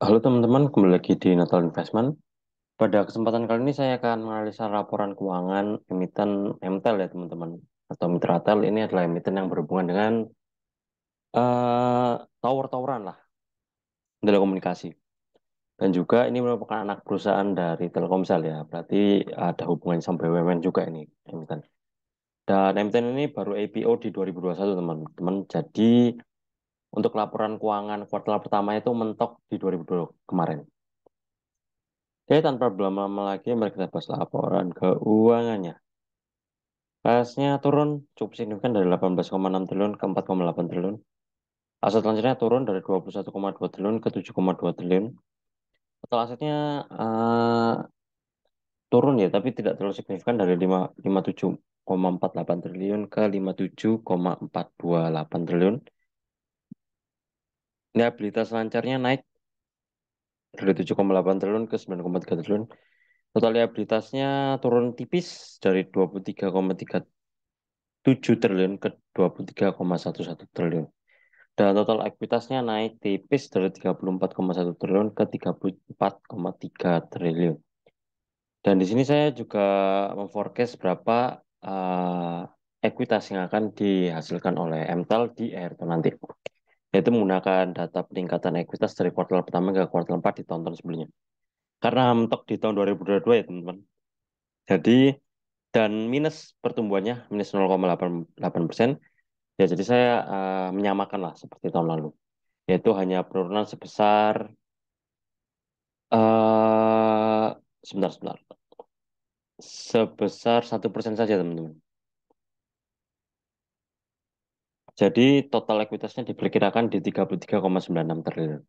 Halo teman-teman, kembali lagi di Natal Investment. Pada kesempatan kali ini saya akan menganalisa laporan keuangan emiten MTEL ya teman-teman. Atau Mitra Tel ini adalah emiten yang berhubungan dengan tower-toweran lah, telekomunikasi. Dan juga ini merupakan anak perusahaan dari Telkomsel ya, berarti ada hubungan sama BUMN juga ini emiten. Dan emiten ini baru IPO di 2021 teman-teman. Jadi untuk laporan keuangan kuartal pertama itu mentok di 2020 kemarin. Oke, tanpa berlama-lama lagi, mari kita bahas laporan keuangannya. Pasnya turun cukup signifikan dari 18,6 triliun ke 4,8 triliun. Aset selanjutnya turun dari 21,2 triliun ke 7,2 triliun. Total asetnya turun ya, tapi tidak terlalu signifikan dari 57,48 triliun ke 57,428 triliun. Liabilitas lancarnya naik dari 7,8 triliun ke 9,3 triliun. Total liabilitasnya turun tipis dari 23,37 triliun ke 23,11 triliun. Dan total ekuitasnya naik tipis dari 34,1 triliun ke 34,3 triliun. Dan di sini saya juga memforecast berapa ekuitas yang akan dihasilkan oleh MTEL di akhir tahun nanti. Yaitu menggunakan data peningkatan ekuitas dari kuartal pertama ke kuartal 4 di tahun-tahun sebelumnya. Karena mentok di tahun 2022 ya teman-teman. Jadi, dan minus pertumbuhannya, minus 0,88%. Ya, jadi saya menyamakan lah seperti tahun lalu. Yaitu hanya penurunan sebesar sebentar sebentar sebesar 1% saja teman-teman. Jadi total ekuitasnya diperkirakan di 33,96 triliun.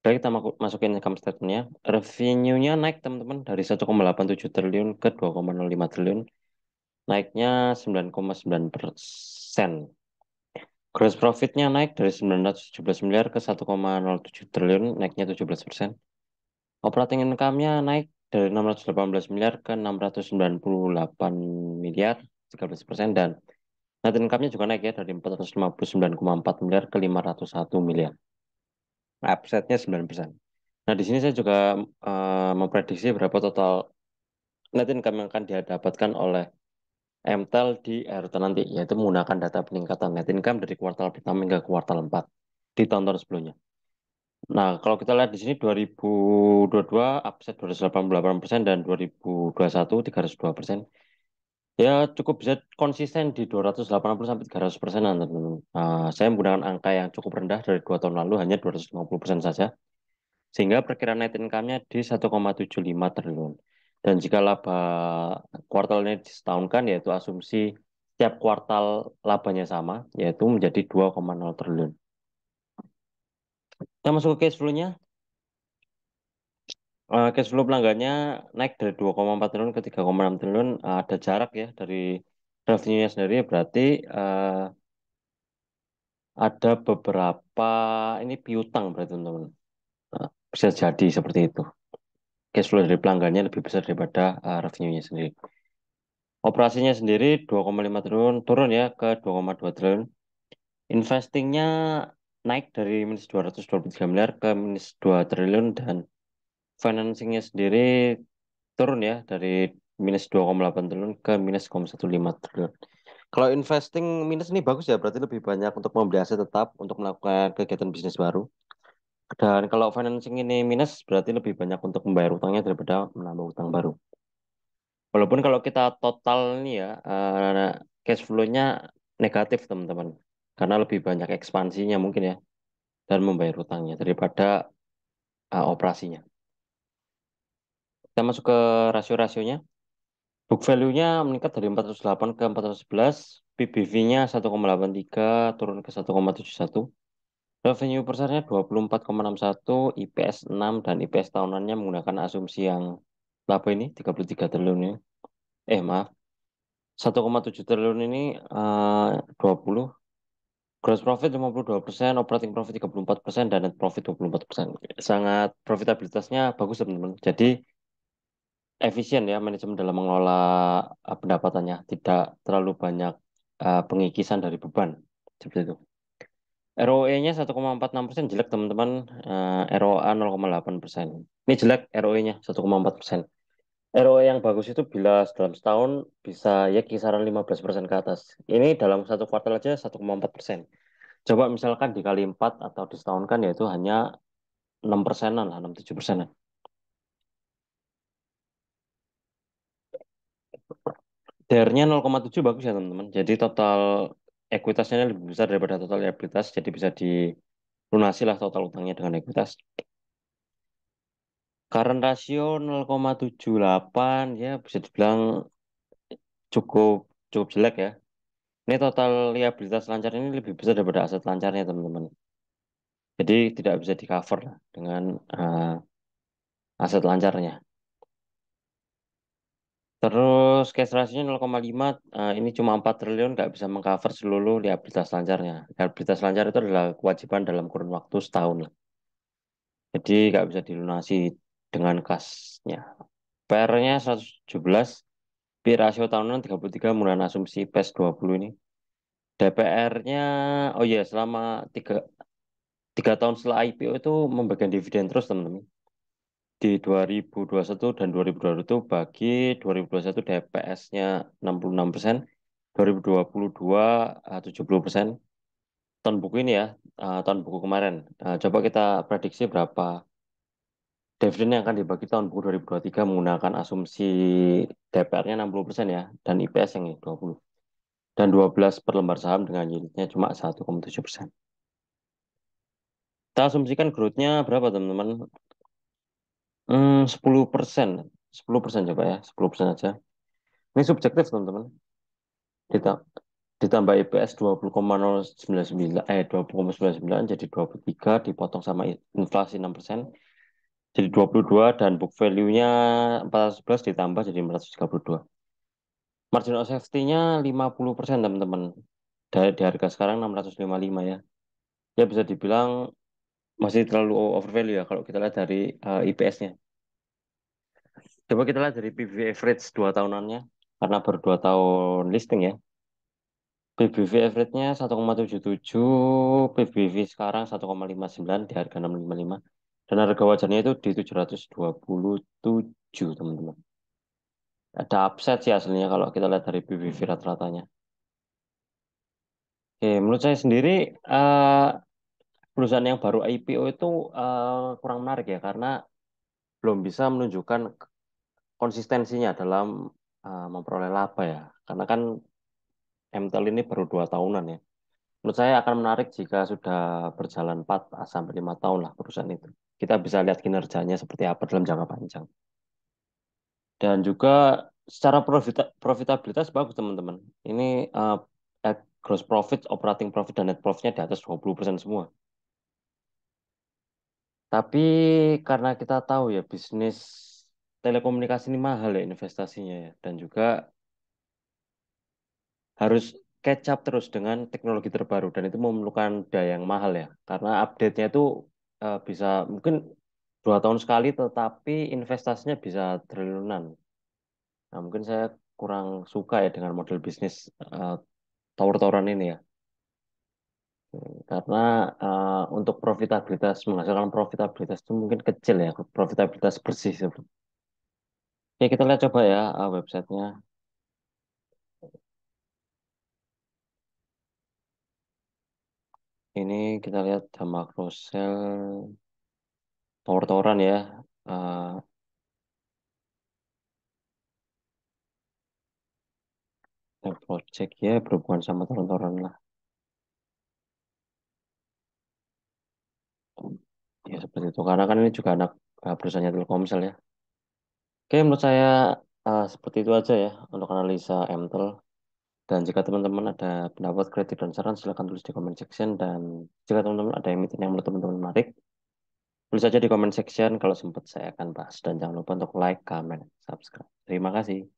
Baik, kita masukin income statement-nya. Revenue-nya naik teman-teman dari 1,87 triliun ke 2,05 triliun. Naiknya 9,9%. Gross profit-nya naik dari 917 miliar ke 1,07 triliun, naiknya 17%. Operating income-nya naik dari 618 miliar ke 698 miliar, 13%. Dan net income-nya juga naik ya dari 459,4 miliar ke 501 miliar. Upside-nya 9%. Nah, di sini saya juga memprediksi berapa total net income yang akan didapatkan oleh MTEL di akhir tahun nanti, yaitu menggunakan data peningkatan net income dari kuartal pertama hingga kuartal 4 di tahun-tahun sebelumnya. Nah, kalau kita lihat di sini 2022 upside 288% dan 2021 302%. Ya, cukup bisa konsisten di 280 sampai 300%-an, teman-teman. Saya menggunakan angka yang cukup rendah dari 2 tahun lalu, hanya 250% saja. Sehingga perkiraan net income-nya di 1,75 triliun. Dan jika laba kuartalnya disetahunkan, yaitu asumsi setiap kuartal labanya sama, yaitu menjadi 2,0 triliun. Kita masuk ke cash flow-nya. Cash flow pelanggannya naik dari 2,4 triliun ke 3,6 triliun. Ada jarak ya dari revenue-nya sendiri, berarti ada beberapa ini piutang berarti teman-teman. Bisa jadi seperti itu. Cash flow dari pelanggannya lebih besar daripada revenue-nya sendiri. Operasinya sendiri 2,5 triliun turun ya ke 2,2 triliun. Investingnya naik dari minus 223 miliar ke minus 2 triliun dan financingnya sendiri turun ya dari minus 2,8 triliun ke minus 0,15 triliun. Kalau investing minus ini bagus ya, berarti lebih banyak untuk membeli aset tetap untuk melakukan kegiatan bisnis baru. Dan kalau financing ini minus, berarti lebih banyak untuk membayar utangnya daripada menambah utang baru. Walaupun kalau kita total nih ya, cash flow-nya negatif teman-teman. Karena lebih banyak ekspansinya mungkin ya, dan membayar utangnya daripada operasinya. Kita masuk ke rasio-rasionya. Book value-nya meningkat dari 408 ke 411, PBV-nya 1,83 turun ke 1,71. Revenue per share-nya 24,61, IPS 6 dan IPS tahunannya menggunakan asumsi yang laba ini 33 triliun ini. Maaf, 1,7 triliun ini 20. Gross profit 52%, operating profit 34%, dan net profit 24%. Sangat profitabilitasnya bagus teman-teman. Jadi efisien ya manajemen dalam mengelola pendapatannya. Tidak terlalu banyak pengikisan dari beban. Seperti itu. ROE-nya 1,46% jelek teman-teman. ROA 0,8%. Ini jelek ROE-nya 1,4%. ROE yang bagus itu bila dalam setahun bisa ya kisaran 15% ke atas. Ini dalam satu kuartal aja 1,4%. Coba misalkan dikali 4 atau disetahun kan yaitu hanya 6%-an lah, 6-7%-an. DR-nya 0,7 bagus ya teman-teman. Jadi total ekuitasnya lebih besar daripada total liabilitas. Jadi bisa dilunasi lah total utangnya dengan ekuitas. Current ratio 0,78 ya bisa dibilang cukup cukup jelek ya. Ini total liabilitas lancar ini lebih besar daripada aset lancarnya teman-teman. Jadi tidak bisa di cover lah dengan aset lancarnya. Terus cash ratio 0,5 ini cuma 4 triliun nggak bisa mengcover seluruh liabilitas lancarnya. Liabilitas lancar itu adalah kewajiban dalam kurun waktu setahun lah. Jadi nggak bisa dilunasi dengan kasnya. PR-nya 117, P rasio tahunan 33 menggunakan asumsi PES 20 ini. DPR-nya, oh iya selama 3 tahun setelah IPO itu membagikan dividen terus teman-teman. Di 2021 dan 2022 itu bagi 2021 DPS-nya 66%, 2022 70%. Tahun buku ini ya, tahun buku kemarin. Coba kita prediksi berapa dividen yang akan dibagi tahun buku 2023 menggunakan asumsi DPR-nya 60% ya, dan IPS yang 20. Dan 12 per lembar saham dengan yieldnya cuma 1,7%. Kita asumsikan growth-nya berapa teman-teman? 10%. 10% coba ya, 10% aja. Ini subjektif teman-teman. Dita- Ditambah IPS 20,099 20,99 jadi 23 dipotong sama inflasi 6% jadi 22 dan book value-nya 411 ditambah jadi 432. Margin of safety-nya 50% teman-teman. Di harga sekarang 655 ya. Ya bisa dibilang masih terlalu overvalue ya kalau kita lihat dari IPS-nya. Coba kita lihat dari PV average 2 tahunannya karena baru 2 tahun listing ya. PBV average-nya 1,77, PBV sekarang 1,59 di harga 655. Dan harga wajarnya itu di 727, teman-teman. Ada upside sih aslinya kalau kita lihat dari PBV rata-ratanya. Oke, menurut saya sendiri eh, perusahaan yang baru IPO itu kurang menarik ya karena belum bisa menunjukkan konsistensinya dalam memperoleh laba ya. Karena kan MTEL ini baru 2 tahunan ya. Menurut saya akan menarik jika sudah berjalan 4 sampai 5 tahun lah perusahaan itu. Kita bisa lihat kinerjanya seperti apa dalam jangka panjang. Dan juga secara profitabilitas bagus teman-teman. Ini gross profit, operating profit, dan net profitnya di atas 20% semua. Tapi karena kita tahu ya bisnis telekomunikasi ini mahal ya investasinya ya. Dan juga harus catch up terus dengan teknologi terbaru dan itu memerlukan daya yang mahal ya karena update-nya itu bisa mungkin 2 tahun sekali tetapi investasinya bisa triliunan. Nah, mungkin saya kurang suka ya dengan model bisnis eh, tower-toweran ini ya karena untuk profitabilitas menghasilkan profitabilitas itu mungkin kecil ya profitabilitas bersih seperti. Oke, kita lihat coba ya websitenya. Ini kita lihat ada macro cell tower-toweran ya. Eh, project ya berhubungan sama toren-toren lah. Ya seperti itu. Karena kan ini juga anak perusahaannya Telkomsel ya. Oke, menurut saya seperti itu aja ya untuk analisa MTEL. Dan jika teman-teman ada pendapat, kritik, dan saran, silakan tulis di comment section. Dan jika teman-teman ada emiten yang menurut teman-teman menarik, tulis saja di comment section. Kalau sempat saya akan bahas. Dan jangan lupa untuk like, comment, subscribe. Terima kasih.